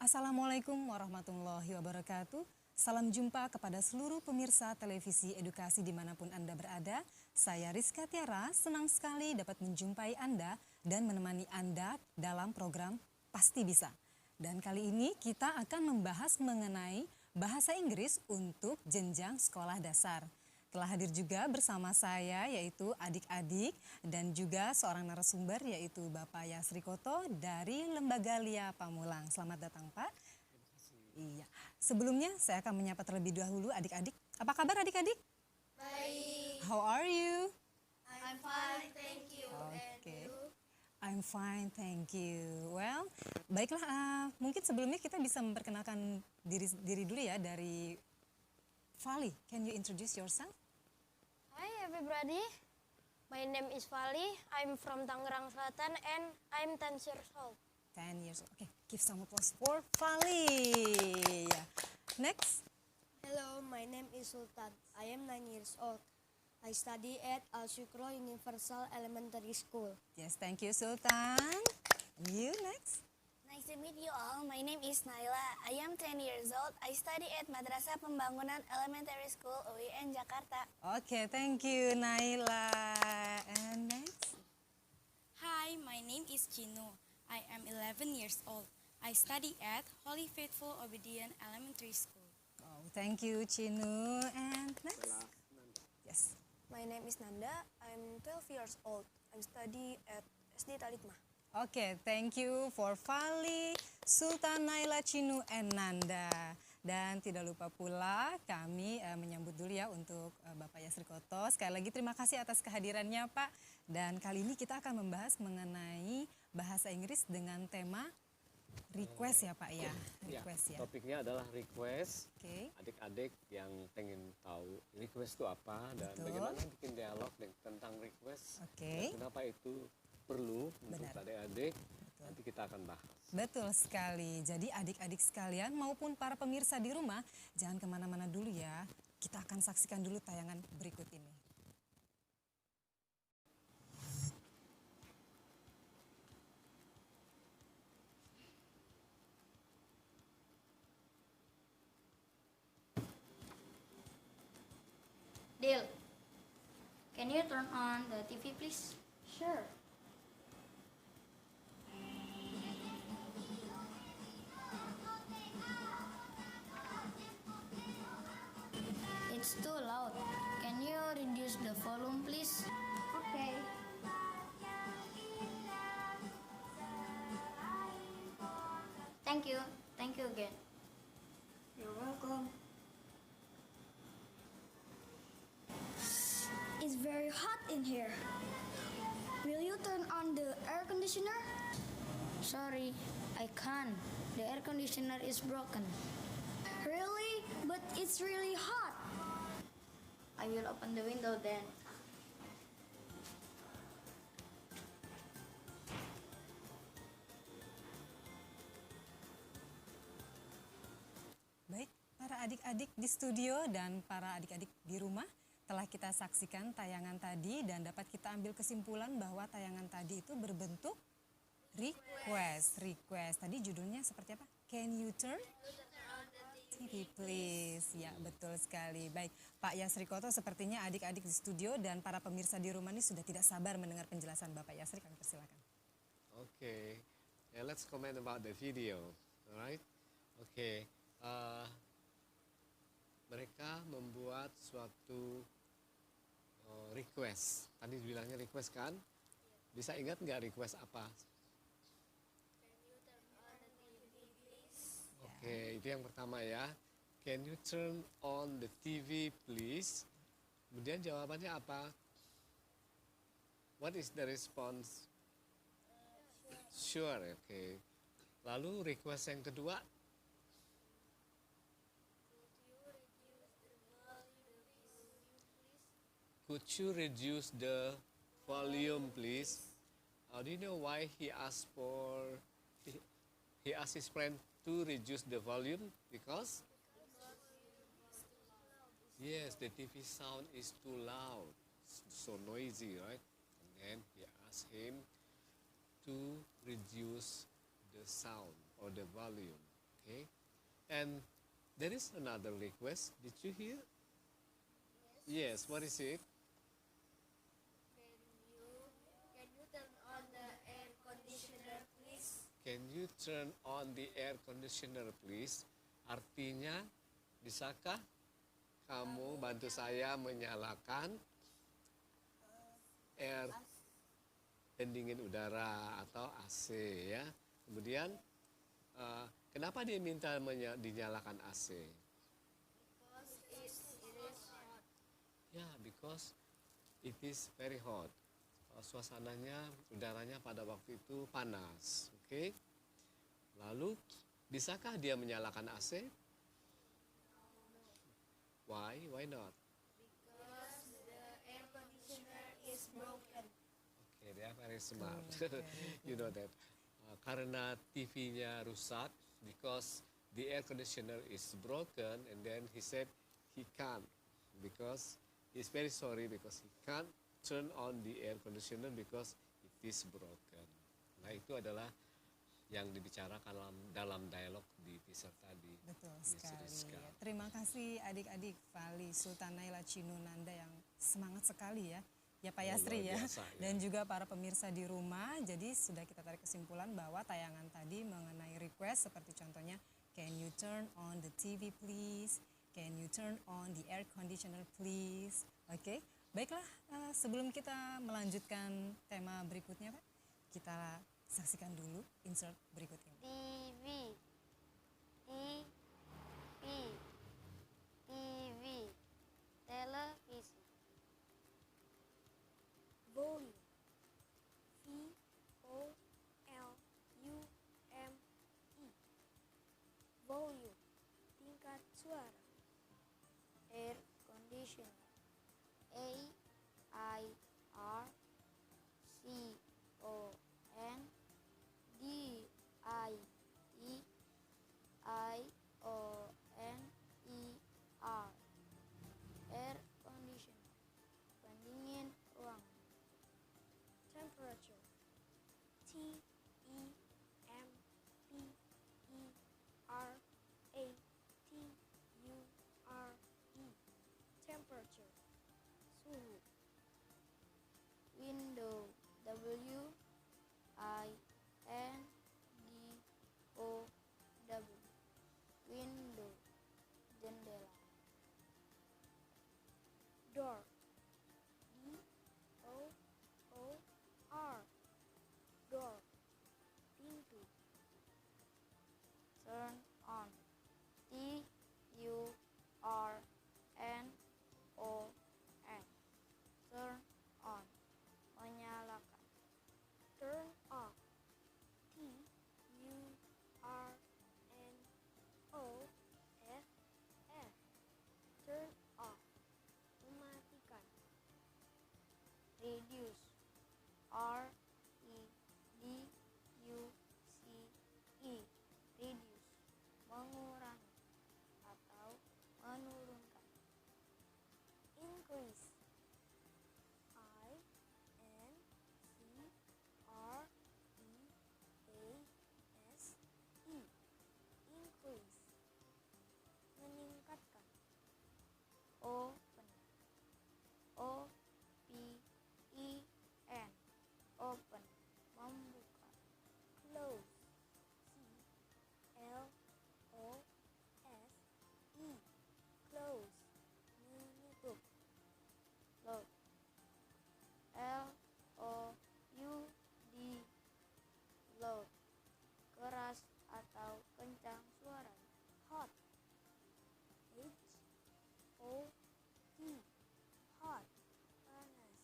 Assalamualaikum warahmatullahi wabarakatuh. Salam jumpa kepada seluruh pemirsa televisi edukasi dimanapun Anda berada. Saya Rizka Tiara, senang sekali dapat menjumpai Anda dan menemani Anda dalam program Pasti Bisa. Dan kali ini kita akan membahas mengenai bahasa Inggris untuk jenjang sekolah dasar. Telah hadir juga bersama saya yaitu adik-adik dan juga seorang narasumber yaitu Bapak Yasri Koto dari Lembaga Lia Pamulang. Selamat datang Pak. Iya. Sebelumnya saya akan menyapa terlebih dahulu adik-adik. Apa kabar adik-adik? Baik. How are you? I'm fine, thank you. Okay. And you? I'm fine, thank you. Well, baiklah mungkin sebelumnya kita bisa memperkenalkan diri dulu ya dari Fali. Can you introduce yourself? Hi everybody. My name is Fali. I'm from Tangerang Selatan and I'm 10 years old. 10 years old. Okay, give some applause for Fali. Yeah. Next. Hello, my name is Sultan. I am 9 years old. I study at Al Shukro Universal Elementary School. Yes, thank you Sultan. And you next. Nice to meet you all. My name is Naila. I am 10 years old. I study at Madrasah Pembangunan Elementary School UIN Jakarta. Okay, thank you Naila. And next. Hi, my name is Chino. I am 11 years old. I study at Holy Faithful Obedient Elementary School. Oh, thank you Chinu. And next. Yes. My name is Nanda. I'm 12 years old. I study at SD Talitma. Oke, thank you for Fali, Sultan, Naila, Chinu, and Nanda. Dan tidak lupa pula kami menyambut dulu ya untuk Bapak Yasri Koto. Sekali lagi terima kasih atas kehadirannya Pak. Dan kali ini kita akan membahas mengenai bahasa Inggris dengan tema request ya Pak ya. Request ya. Topiknya adalah request. Oke. Adik-adik yang pengen tahu request itu apa dan Betul. bagaimana bikin dialog tentang request. Oke. Dan kenapa itu perlu untuk Benar. adik-adik. Nanti kita akan bahas. Betul sekali. Jadi adik-adik sekalian maupun para pemirsa di rumah, jangan kemana-mana dulu ya. Kita akan saksikan dulu tayangan berikut ini. Dil, can you turn on the TV please? Sure. It's too loud. Can you reduce the volume please? Okay. Thank you. Thank you again. You're welcome. It's very hot in here. Will you turn on the air conditioner? Sorry, I can't. The air conditioner is broken. Really? But it's really hot. I will open the window then. Baik, para adik-adik di studio dan para adik-adik di rumah telah kita saksikan tayangan tadi dan dapat kita ambil kesimpulan bahwa tayangan tadi itu berbentuk request. Tadi judulnya seperti apa? Can you turn TV please? Ya, betul sekali. Baik, Pak Yasri Koto sepertinya adik-adik di studio dan para pemirsa di rumah ini sudah tidak sabar mendengar penjelasan Bapak Yasri. Kami persilakan. Okay. Yeah, let's comment about the video. Alright? Okay. Mereka membuat suatu request. Tadi bilangnya request kan? Bisa ingat nggak request apa? Oke, itu yang pertama ya. Can you turn on the TV please? Kemudian jawabannya apa? What is the response? Sure, oke. Lalu request yang kedua? Could you reduce the volume, please? Do you know why he asked he asked his friend to reduce the volume? Because yes, the TV sound is too loud, so noisy, right? And then he asked him to reduce the sound or the volume. Okay. And there is another request. Did you hear? Yes. What is it? Can you turn on the air conditioner, please? Can you turn on the air conditioner, please? Artinya, bisakah kamu bantu saya menyalakan air pendingin udara atau AC ya. Kemudian kenapa dia minta dinyalakan AC? Ya, because it is very hot. Suasananya, udaranya pada waktu itu panas. Oke. Lalu, bisakah dia menyalakan AC? Why? Why not? Okay, they are very smart. You know that. Karena TV-nya rusak, because the air conditioner is broken, and then he said he can't, because he's very sorry because he can't turn on the air conditioner because it is broken. Nah, itu adalah yang dibicarakan dalam dialog di teaser tadi. Betul Miss sekali. Rizka. Terima kasih adik-adik Fali, Sultan Naila, Cino, Nanda yang semangat sekali ya. Ya Pak Yasri ya. Luar biasa, ya. Dan juga para pemirsa di rumah. Jadi sudah kita tarik kesimpulan bahwa tayangan tadi mengenai request seperti contohnya, can you turn on the TV please? Can you turn on the air conditioner please? Oke. Baiklah, sebelum kita melanjutkan tema berikutnya Pak, kita saksikan dulu insert berikut ini. TV, televisi, Volume. V-O-L-U-M-E. Volume. Tingkat suara. air conditioner, AIRCONDITIONER, air conditioner, pendingin ruangan. Temperature. TEMPERATURE. Temperature. Suhu. Window, WINDOW, window, jendela. Door. DOOR. Door. Pintu. Turn on, TURNON, turn on, menyalakan. Turn off. TURNOFF. Turn off. Mematikan. Reduce, REDUCE, reduce, mengurangi atau menurunkan. Increase. INCREASE. Increase. Meningkatkan. Open, OPEN, open, membuka. Close. CLOSE. Close. Menutup. Loud, LOUD, loud, keras atau kencang suaranya. Hot. HOT. Hot. Panas.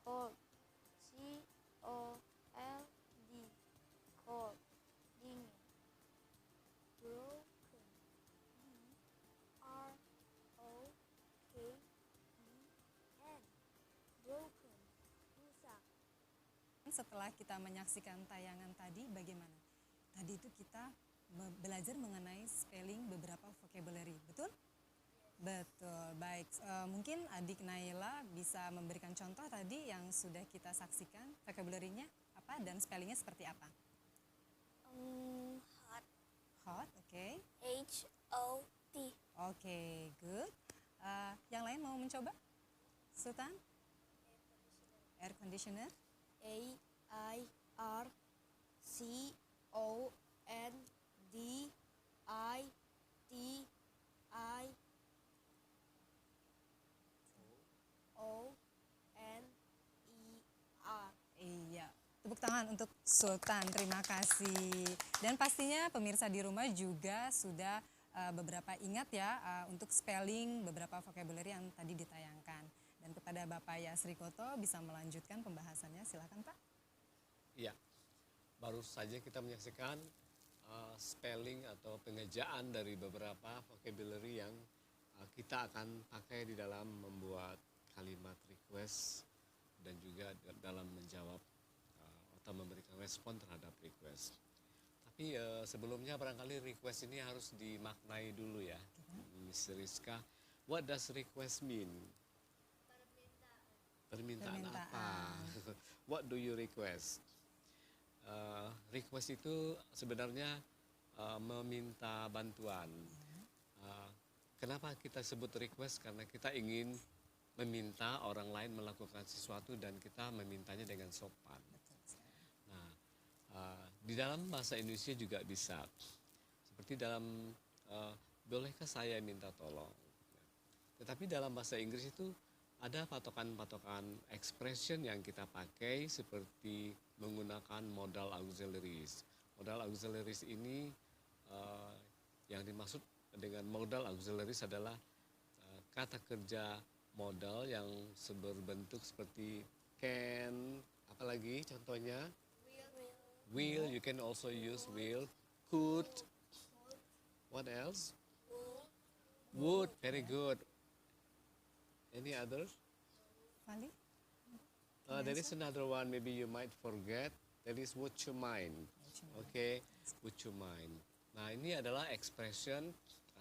Cold, COLD, cold, dingin. Broken. BROKEN. Broken. Rusak. Setelah kita menyaksikan tayangan tadi, bagaimana? Tadi itu kita belajar mengenai spelling beberapa vocabulary, betul? Betul, baik. Mungkin adik Naila bisa memberikan contoh tadi yang sudah kita saksikan vocabulary-nya apa dan spellingnya seperti apa? Hot, Oke, good. Yang lain mau mencoba? Sultan? Air conditioner. AIRCONDITIONER. Iya, tepuk tangan untuk Sultan, terima kasih. Dan pastinya pemirsa di rumah juga sudah beberapa ingat ya untuk spelling beberapa vocabulary yang tadi ditayangkan. Dan kepada Bapak Yasrikoto bisa melanjutkan pembahasannya, silakan Pak. Iya, baru saja kita menyaksikan spelling atau pengejaan dari beberapa vocabulary yang kita akan pakai di dalam membuat kalimat request dan juga dalam menjawab atau memberikan respon terhadap request. Tapi sebelumnya barangkali request ini harus dimaknai dulu ya, Miss Rizka. What does request mean? Permintaan apa? What do you request? Request itu sebenarnya meminta bantuan. Kenapa kita sebut request? Karena kita ingin meminta orang lain melakukan sesuatu dan kita memintanya dengan sopan. Nah, di dalam bahasa Indonesia juga bisa. Seperti dalam bolehkah saya minta tolong? Tetapi dalam bahasa Inggris itu ada patokan-patokan expression yang kita pakai seperti menggunakan modal auxiliaries. Modal auxiliaries ini yang dimaksud dengan modal auxiliaries adalah kata kerja modal yang berbentuk seperti can, apalagi contohnya? Will, you can also use will. Could, what else? Would, very good. Any others? Fali? There is another one, maybe you might forget. That is would you mind. Okay, would you mind. Nah, ini adalah expression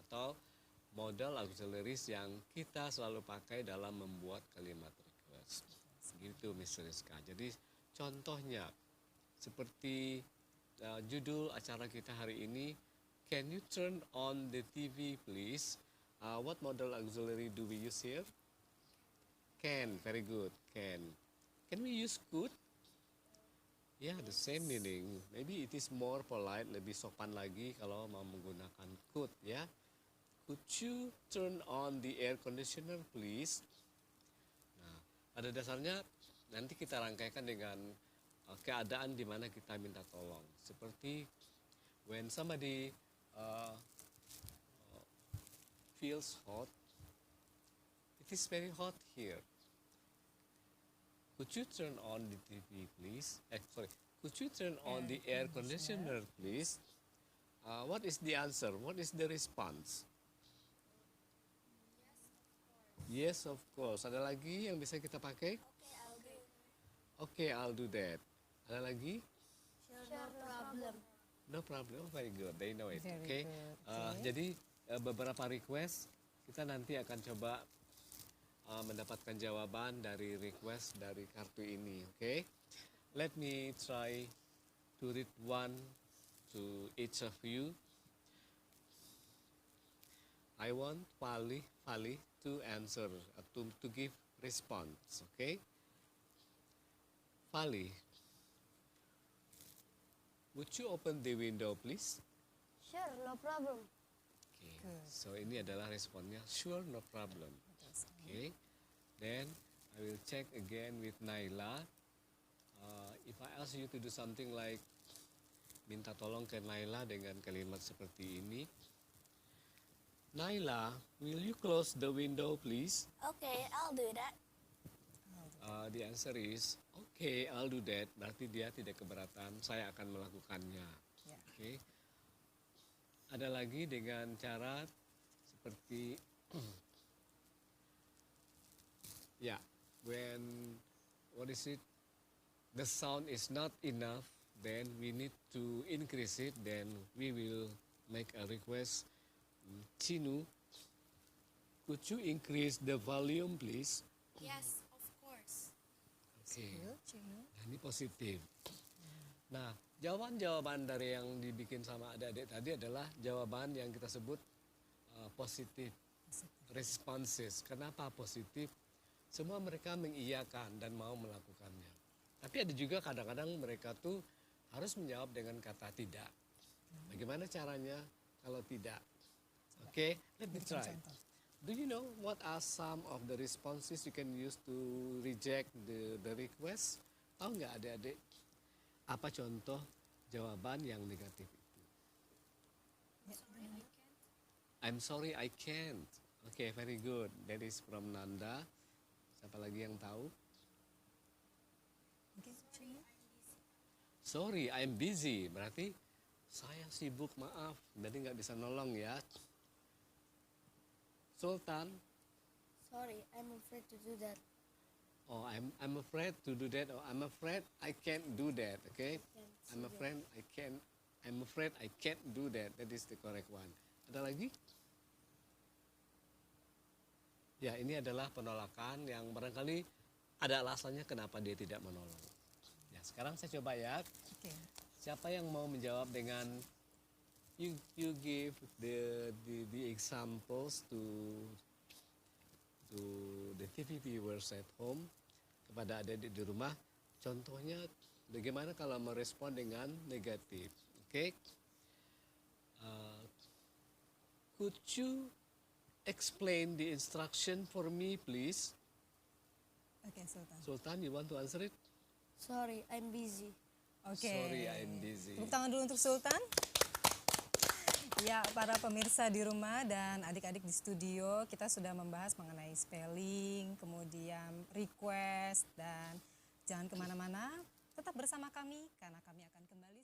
atau modal auxiliaries yang kita selalu pakai dalam membuat kalimat request. Gitu, Miss Rizka. Jadi contohnya seperti judul acara kita hari ini, can you turn on the TV please? What modal auxiliary do we use here? Can, very good, can. Can we use could? Yeah, the same meaning. Maybe it is more polite, lebih sopan lagi kalau mau menggunakan could, ya. Could you turn on the air conditioner, please? Nah, pada dasarnya nanti kita rangkaikan dengan keadaan di mana kita minta tolong. Seperti when somebody feels hot, it is very hot here. Could you turn on the TV, please? Could you turn on the air conditioner, please? What is the answer? What is the response? Yes, of course. Ada lagi yang bisa kita pakai? Okay, I'll do that. Ada lagi? Sure, no problem. No problem. Oh, very good. They know it. Very Okay. good. Okay. Jadi beberapa request kita nanti akan coba mendapatkan jawaban dari request dari kartu ini. Okay. Let me try to read one to each of you. I want Fali to answer, to give response. Okay. Fali, would you open the window, please? Sure, no problem. Okay. So ini adalah responnya. Sure, no problem. Okay. Then I will check again with Naila. If I ask you to do something like minta tolong ke Naila dengan kalimat seperti ini. Naila, will you close the window, please? Okay, I'll do that. The answer is okay, I'll do that. Berarti dia tidak keberatan, saya akan melakukannya. Ya. Okay. Ada lagi dengan cara seperti ya, when the sound is not enough, then we need to increase it. Then we will make a request. Chinu, could you increase the volume, please? Yes, of course. Okay. Good, Cinu. Nah, ini positif. Nah, jawaban-jawaban dari yang dibikin sama adik-adik tadi adalah jawaban yang kita sebut positif responses. Kenapa positif? Semua mereka mengiyakan dan mau melakukannya. Tapi ada juga kadang-kadang mereka tuh harus menjawab dengan kata tidak. Bagaimana caranya kalau tidak? Oke, let me try. Do you know what are some of the responses you can use to reject the request? Tahu nggak adik-adik? Apa contoh jawaban yang negatif itu? I'm sorry, I can't. Oke, very good. That is from Nanda. Siapa lagi yang tahu? Sorry, I'm busy. Berarti saya sibuk, maaf. Jadi nggak bisa nolong ya. Sultan. Sorry, I'm afraid to do that. Oh, I'm afraid to do that. Or I'm afraid I can't do that. Okay? I'm afraid I can't. I'm afraid I can't do that. That is the correct one. Ada lagi? Ya, ini adalah penolakan yang barangkali ada alasannya kenapa dia tidak menolong. Ya, sekarang saya coba ya. Oke. Siapa yang mau menjawab dengan you give the examples to the TV viewers at home, kepada adik-adik di rumah. Contohnya bagaimana kalau merespon dengan negatif. Oke? Could you explain the instruction for me, please? Oke, Sultan. Sultan, you want to answer it? Sorry, I'm busy. Oke. Sorry, I'm busy. Tepuk tangan dulu untuk Sultan. Ya, para pemirsa di rumah dan adik-adik di studio, kita sudah membahas mengenai spelling, kemudian request, dan jangan kemana-mana, tetap bersama kami karena kami akan kembali.